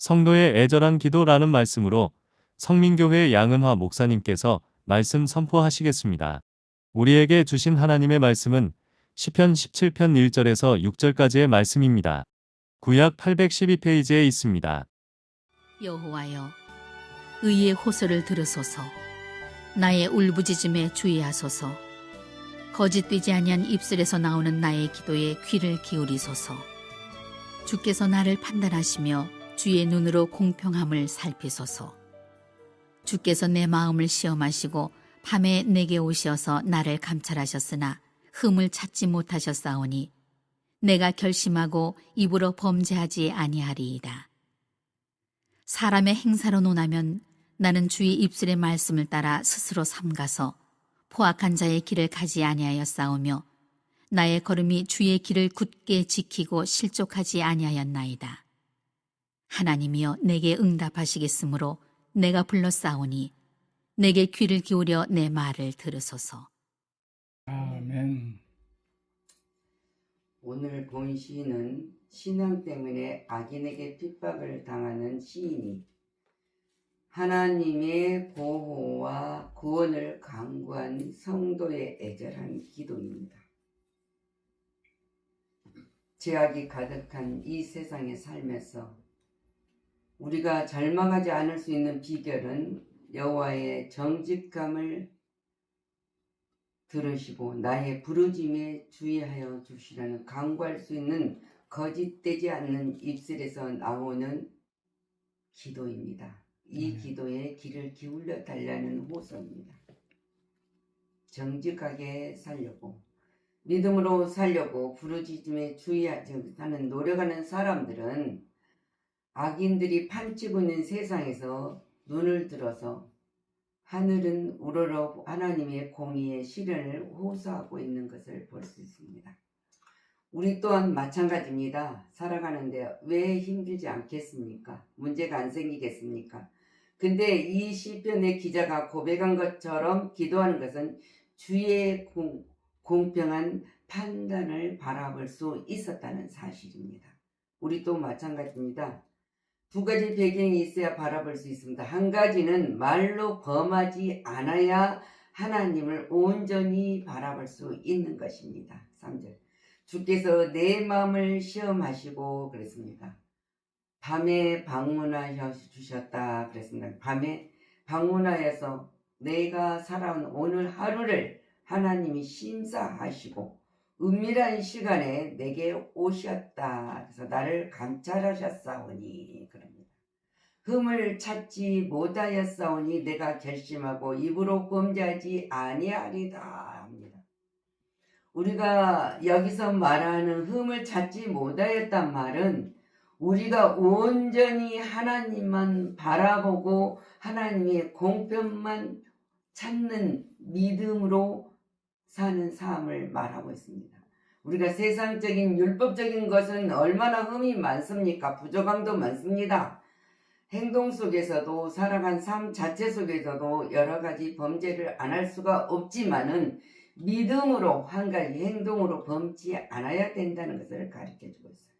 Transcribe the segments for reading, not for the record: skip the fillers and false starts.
성도의 애절한 기도라는 말씀으로 성민교회 양은화 목사님께서 말씀 선포하시겠습니다. 우리에게 주신 하나님의 말씀은 시편 17편 1절에서 6절까지의 말씀입니다. 구약 812페이지에 있습니다. 여호와여, 의의 호소를 들으소서. 나의 울부짖음에 주의하소서. 거짓되지 아니한 입술에서 나오는 나의 기도에 귀를 기울이소서. 주께서 나를 판단하시며 주의 눈으로 공평함을 살피소서. 주께서 내 마음을 시험하시고 밤에 내게 오시어서 나를 감찰하셨으나 흠을 찾지 못하셨사오니 내가 결심하고 입으로 범죄하지 아니하리이다. 사람의 행사로 논하면 나는 주의 입술의 말씀을 따라 스스로 삼가서 포악한 자의 길을 가지 아니하였사오며 나의 걸음이 주의 길을 굳게 지키고 실족하지 아니하였나이다. 하나님이여 내게 응답하시겠으므로 내가 불렀사오니 내게 귀를 기울여 내 말을 들으소서. 아멘. 오늘 본 시인은 신앙 때문에 악인에게 핍박을 당하는 시인이 하나님의 보호와 구원을 간구한 성도의 애절한 기도입니다. 죄악이 가득한 이 세상에 살면서 우리가 절망하지 않을 수 있는 비결은 여호와의 정직함을 들으시고 나의 부르짖음에 주의하여 주시라는 간구할 수 있는 거짓되지 않는 입술에서 나오는 기도입니다. 이 기도에 귀를 기울여 달라는 호소입니다. 정직하게 살려고 믿음으로 살려고 부르짖음에 주의하는 노력하는 사람들은 악인들이 판치고 있는 세상에서 눈을 들어서 하늘은 우러러 하나님의 공의의 시련을 호소하고 있는 것을 볼 수 있습니다. 우리 또한 마찬가지입니다. 살아가는데 왜 힘들지 않겠습니까? 문제가 안 생기겠습니까? 근데 이 시편의 기자가 고백한 것처럼 기도하는 것은 주의 공평한 판단을 바라볼 수 있었다는 사실입니다. 우리 또 마찬가지입니다. 두 가지 배경이 있어야 바라볼 수 있습니다. 한 가지는 말로 범하지 않아야 하나님을 온전히 바라볼 수 있는 것입니다. 3절 주께서 내 마음을 시험하시고 그랬습니다. 밤에 방문하여 주셨다 그랬습니다. 밤에 방문하여서 내가 살아온 오늘 하루를 하나님이 심사하시고 은밀한 시간에 내게 오셨다. 그래서 나를 감찰하셨사오니 그럽니다. 흠을 찾지 못하였사오니 내가 결심하고 입으로 범죄하지 아니하리다 합니다. 우리가 여기서 말하는 흠을 찾지 못하였단 말은 우리가 온전히 하나님만 바라보고 하나님의 공평만 찾는 믿음으로 사는 삶을 말하고 있습니다. 우리가 세상적인 율법적인 것은 얼마나 흠이 많습니까? 부족함도 많습니다. 행동 속에서도 살아간 삶 자체 속에서도 여러 가지 범죄를 안 할 수가 없지만은 믿음으로 한 가지 행동으로 범치 않아야 된다는 것을 가르쳐주고 있어요.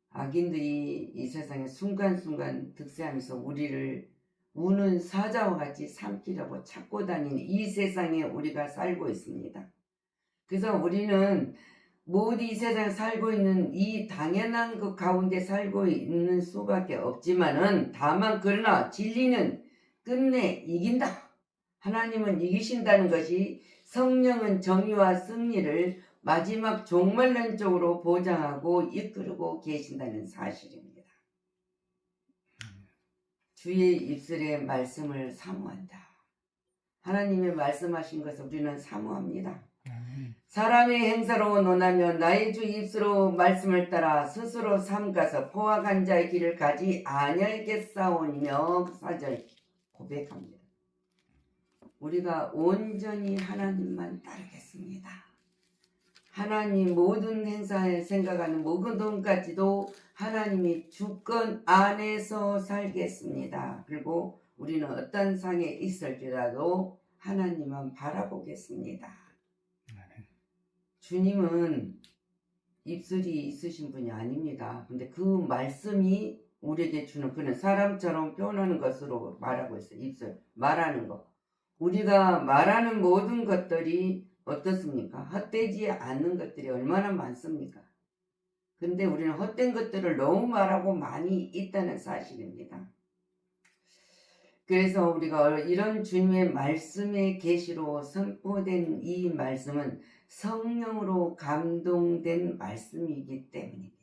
악인들이 이 세상에 순간순간 득세하면서 우리를 우는 사자와 같이 삼키려고 찾고 다니는 이 세상에 우리가 살고 있습니다. 그래서 우리는 모두 이 세상에 살고 있는 이 당연한 그 가운데 살고 있는 수밖에 없지만은 다만 그러나 진리는 끝내 이긴다. 하나님은 이기신다는 것이 성령은 정의와 승리를 마지막 종말론 쪽으로 보장하고 이끌고 계신다는 사실입니다. 주의 입술의 말씀을 사모한다. 하나님의 말씀하신 것을 우리는 사모합니다. 사람의 행사로 논하면 나의 주 입술로 말씀을 따라 스스로 삼가서 포악한 자의 길을 가지 아니하겠사오며 4절 고백합니다. 우리가 온전히 하나님만 따르겠습니다. 하나님 모든 행사에 생각하는 모든 돈까지도 하나님이 주권 안에서 살겠습니다. 그리고 우리는 어떤 상에 있을지라도 하나님만 바라보겠습니다. 주님은 입술이 있으신 분이 아닙니다. 근데 그 말씀이 우리에게 주는 그는 사람처럼 표현하는 것으로 말하고 있어요. 입술 말하는 것. 우리가 말하는 모든 것들이 어떻습니까? 헛되지 않는 것들이 얼마나 많습니까? 근데 우리는 헛된 것들을 너무 말하고 많이 있다는 사실입니다. 그래서 우리가 이런 주님의 말씀의 계시로 선포된 이 말씀은 성령으로 감동된 말씀이기 때문입니다.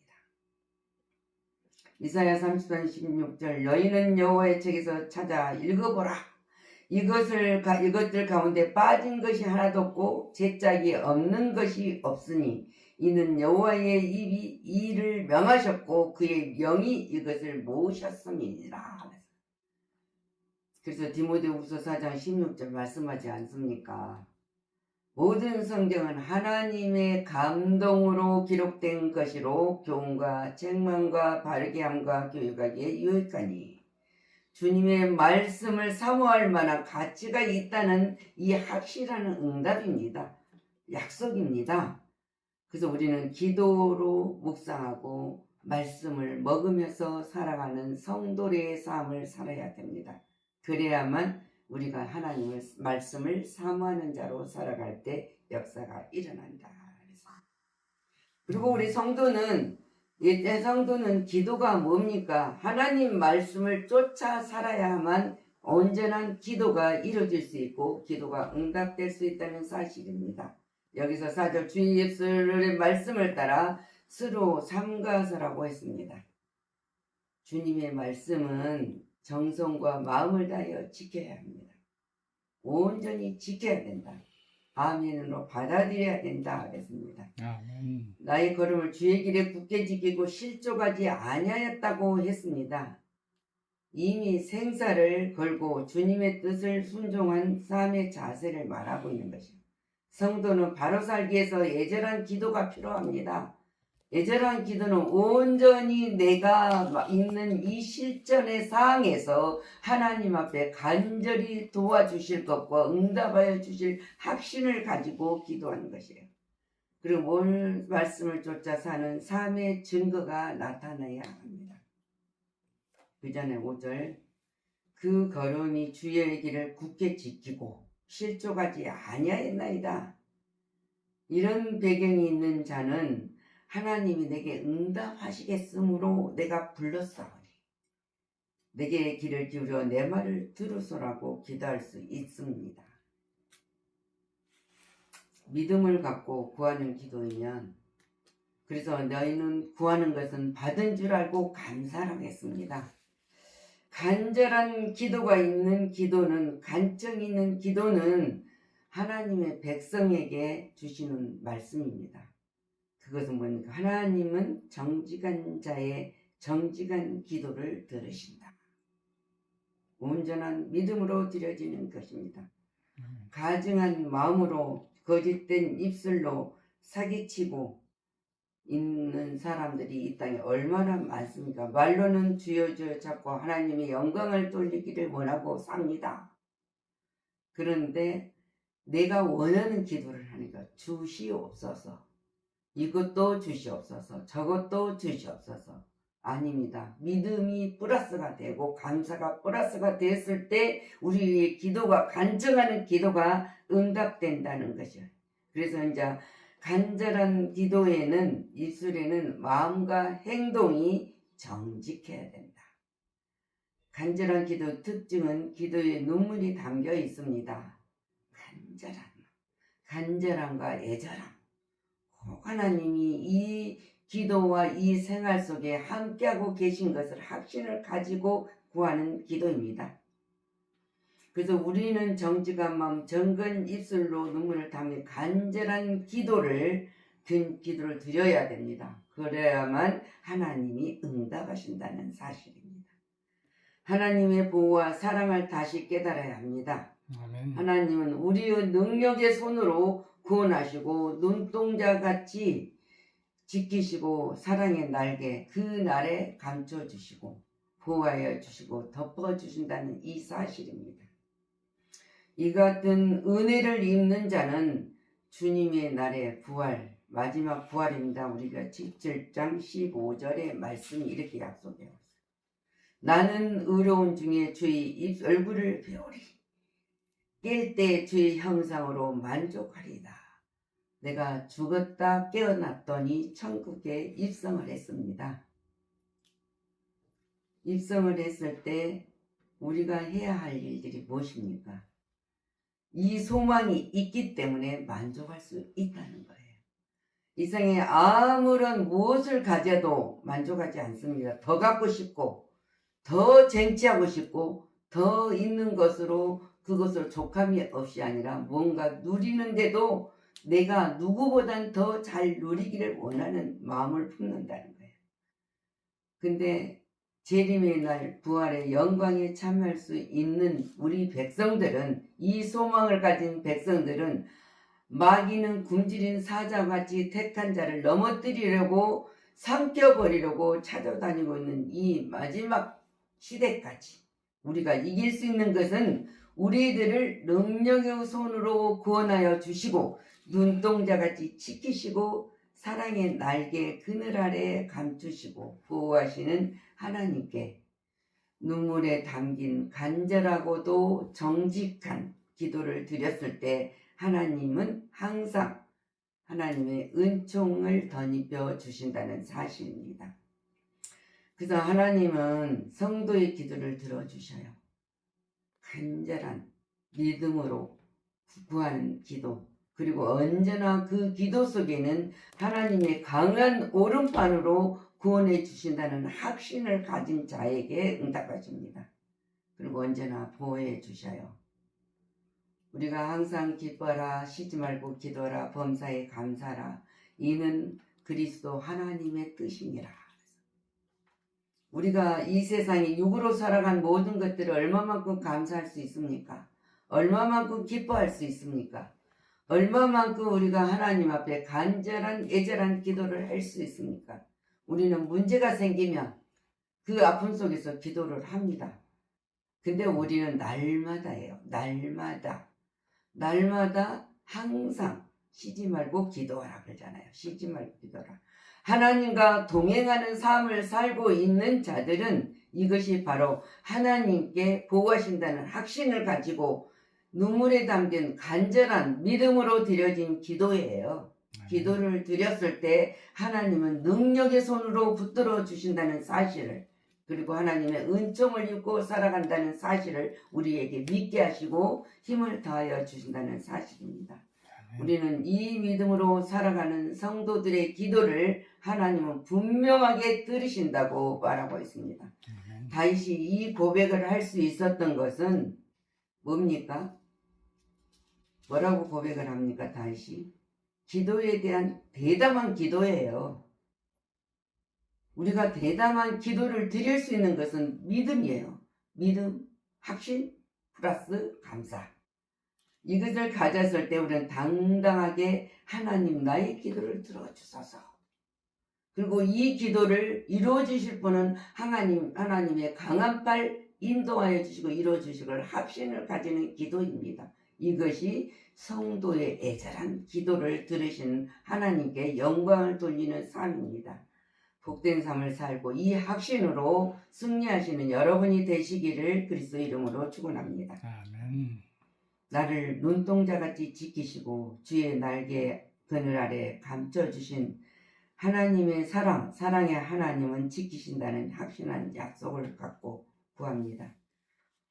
이사야 30장 16절 너희는 여호와의 책에서 찾아 읽어보라. 이것들 가운데 빠진 것이 하나도 없고 제짝이 없는 것이 없으니 이는 여호와의 입이 이를 명하셨고 그의 영이 이것을 모으셨음이니라. 그래서 디모데후서 4장 16절 말씀하지 않습니까? 모든 성경은 하나님의 감동으로 기록된 것이로 교훈과 책망과 바르게 함과 교육하기에 유익하니 주님의 말씀을 사모할 만한 가치가 있다는 이 확실한 응답입니다. 약속입니다. 그래서 우리는 기도로 묵상하고 말씀을 먹으면서 살아가는 성도의 삶을 살아야 됩니다. 그래야만 우리가 하나님의 말씀을 사모하는 자로 살아갈 때 역사가 일어난다. 그리고 우리 성도는 기도가 뭡니까? 하나님 말씀을 쫓아 살아야만 온전한 기도가 이루어질 수 있고 기도가 응답될 수 있다는 사실입니다. 여기서 4절 주의 예수의 말씀을 따라 스스로 삼가서라고 했습니다. 주님의 말씀은 정성과 마음을 다하여 지켜야 합니다. 온전히 지켜야 된다. 아멘으로 받아들여야 된다 그랬습니다. 아멘. 나의 걸음을 주의 길에 굳게 지키고 실족하지 아니하였다고 했습니다. 이미 생사를 걸고 주님의 뜻을 순종한 삶의 자세를 말하고 있는 것입니다. 성도는 바로 살기 위해서 애절한 기도가 필요합니다. 애절한 기도는 온전히 내가 있는 이 실전의 상황에서 하나님 앞에 간절히 도와주실 것과 응답하여 주실 확신을 가지고 기도하는 것이에요. 그리고 뭘 말씀을 쫓아 사는 삶의 증거가 나타나야 합니다. 그 전에 5절 그 걸음이 주의 길을 굳게 지키고 실족하지 아니하였나이다. 이런 배경이 있는 자는 하나님이 내게 응답하시겠으므로 내가 불렀사오니 내게 귀를 기울여 내 말을 들으소라고 기도할 수 있습니다. 믿음을 갖고 구하는 기도이면 그래서 너희는 구하는 것은 받은 줄 알고 감사하라고 했습니다. 간절한 기도가 있는 기도는 간증 있는 기도는 하나님의 백성에게 주시는 말씀입니다. 그것은 뭡니까? 하나님은 정직한 자의 정직한 기도를 들으신다. 온전한 믿음으로 드려지는 것입니다. 가증한 마음으로 거짓된 입술로 사기치고 있는 사람들이 이 땅에 얼마나 많습니까? 말로는 주여 주여 찾고 하나님의 영광을 돌리기를 원하고 삽니다. 그런데 내가 원하는 기도를 하니까 주시옵소서. 이것도 주시옵소서. 저것도 주시옵소서. 아닙니다. 믿음이 플러스가 되고 감사가 플러스가 됐을 때 우리의 기도가 간증하는 기도가 응답된다는 것이에요. 그래서 이제 간절한 기도에는 입술에는 마음과 행동이 정직해야 된다. 간절한 기도 특징은 기도에 눈물이 담겨 있습니다. 간절함과 애절함. 하나님이 이 기도와 이 생활 속에 함께하고 계신 것을 확신을 가지고 구하는 기도입니다. 그래서 우리는 정직한 마음, 정건 입술로 눈물을 담는 간절한 기도를 드려야 됩니다. 그래야만 하나님이 응답하신다는 사실입니다. 하나님의 보호와 사랑을 다시 깨달아야 합니다. 아멘. 하나님은 우리의 능력의 손으로 구원하시고 눈동자같이 지키시고 사랑의 날개 그 날에 감춰주시고 보호하여 주시고 덮어주신다는 이 사실입니다. 이 같은 은혜를 입는 자는 주님의 날의 부활, 마지막 부활입니다. 우리가 17장 15절의 말씀이 이렇게 약속해요. 나는 의로운 중에 주의 얼굴을 배우리. 깰 때 주의 형상으로 만족하리다. 내가 죽었다 깨어났더니 천국에 입성을 했습니다. 입성을 했을 때 우리가 해야 할 일들이 무엇입니까? 이 소망이 있기 때문에 만족할 수 있다는 거예요. 이 세상에 아무런 무엇을 가져도 만족하지 않습니다. 더 갖고 싶고 더 쟁취하고 싶고 더 있는 것으로 그것을 족함이 없이 아니라 뭔가 누리는데도 내가 누구보단 더 잘 누리기를 원하는 마음을 품는다는 거예요. 근데 재림의 날 부활의 영광에 참여할 수 있는 우리 백성들은, 이 소망을 가진 백성들은 마귀는 굶주린 사자같이 택한 자를 넘어뜨리려고 삼켜버리려고 찾아다니고 있는 이 마지막 시대까지 우리가 이길 수 있는 것은 우리들을 능력의 손으로 구원하여 주시고 눈동자같이 지키시고 사랑의 날개 그늘 아래 감추시고 보호하시는 하나님께 눈물에 담긴 간절하고도 정직한 기도를 드렸을 때 하나님은 항상 하나님의 은총을 덧입혀 주신다는 사실입니다. 그래서 하나님은 성도의 기도를 들어주셔요. 간절한 믿음으로 구하는 기도, 그리고 언제나 그 기도 속에는 하나님의 강한 오른편으로 구원해 주신다는 확신을 가진 자에게 응답하십니다. 그리고 언제나 보호해 주셔요. 우리가 항상 기뻐라, 쉬지 말고 기도하라, 범사에 감사하라. 이는 그리스도 하나님의 뜻이니라. 우리가 이 세상에 육으로 살아간 모든 것들을 얼마만큼 감사할 수 있습니까? 얼마만큼 기뻐할 수 있습니까? 얼마만큼 우리가 하나님 앞에 간절한 애절한 기도를 할 수 있습니까? 우리는 문제가 생기면 그 아픔 속에서 기도를 합니다. 근데 우리는 날마다예요. 날마다 항상 쉬지 말고 기도하라 그러잖아요. 쉬지 말고 기도하라. 하나님과 동행하는 삶을 살고 있는 자들은 이것이 바로 하나님께 보호하신다는 확신을 가지고 눈물에 담긴 간절한 믿음으로 드려진 기도예요. 기도를 드렸을 때 하나님은 능력의 손으로 붙들어 주신다는 사실을, 그리고 하나님의 은총을 입고 살아간다는 사실을 우리에게 믿게 하시고 힘을 다하여 주신다는 사실입니다. 우리는 이 믿음으로 살아가는 성도들의 기도를 하나님은 분명하게 들으신다고 말하고 있습니다. 다윗이 이 고백을 할 수 있었던 것은 뭡니까? 뭐라고 고백을 합니까? 다윗이 기도에 대한 대담한 기도예요. 우리가 대담한 기도를 드릴 수 있는 것은 믿음이에요. 믿음, 확신, 플러스 감사. 이것을 가졌을 때 우리는 당당하게 하나님 나의 기도를 들어주소서. 그리고 이 기도를 이루어 주실 분은 하나님의 강한 팔 인도하여 주시고 이루어 주시고 합신을 가지는 기도입니다. 이것이 성도의 애절한 기도를 들으시는 하나님께 영광을 돌리는 삶입니다. 복된 삶을 살고 이 확신으로 승리하시는 여러분이 되시기를 그리스도 이름으로 축원합니다. 아멘. 나를 눈동자같이 지키시고 주의 날개 그늘 아래 감춰주신 하나님의 사랑의 하나님은 지키신다는 확신한 약속을 갖고 구합니다.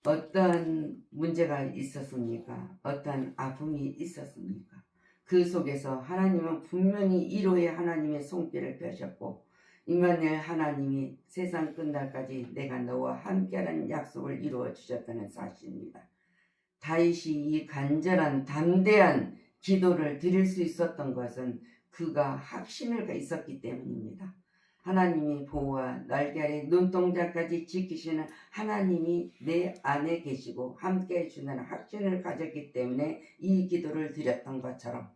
어떤 문제가 있었습니까? 어떤 아픔이 있었습니까? 그 속에서 하나님은 분명히 1호의 하나님의 손길을 펴셨고 임마누엘 하나님이 세상 끝날까지 내가 너와 함께하는 약속을 이루어 주셨다는 사실입니다. 다윗이 이 간절한 담대한 기도를 드릴 수 있었던 것은 그가 확신을 있었기 때문입니다. 하나님이 보호와 날개 아래 눈동자까지 지키시는 하나님이 내 안에 계시고 함께 해주는 확신을 가졌기 때문에 이 기도를 드렸던 것처럼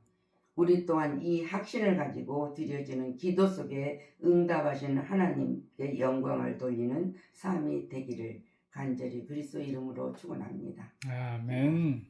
우리 또한 이 확신을 가지고 드려지는 기도 속에 응답하시는 하나님께 영광을 돌리는 삶이 되기를 간절히 그리스도 이름으로 축원합니다. 아멘.